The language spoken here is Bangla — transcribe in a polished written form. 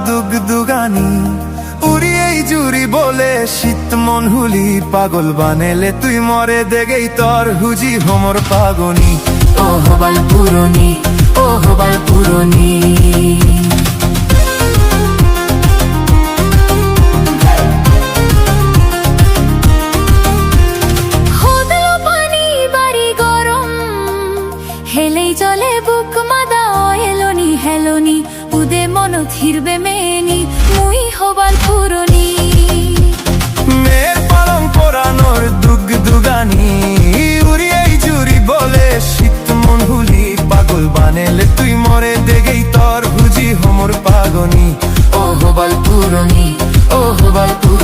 দুগদুগানি উড়িয়েই জুড়ি বলে শীত মন হুলি পাগল বানেলে তুই মরে দেগেই তর হুজি হোমর পাগনি ও হবাল পুরনি, ও হবাল পুরনি। হেলেই চলে বুক মাদা এলোনি হেলোনি উদে মন থিরবে মেনি মুই হবার পুরনি। মেয়ের পালং পরানোর দুগদুগানি উড়িয়েই জুড়ি বলে শীত মন হুলি পাগল বানেলে তুই মরে দেগেই তর হুজি হোমর পাগনি ও হবার পুরনি, ও হবার পুরনি।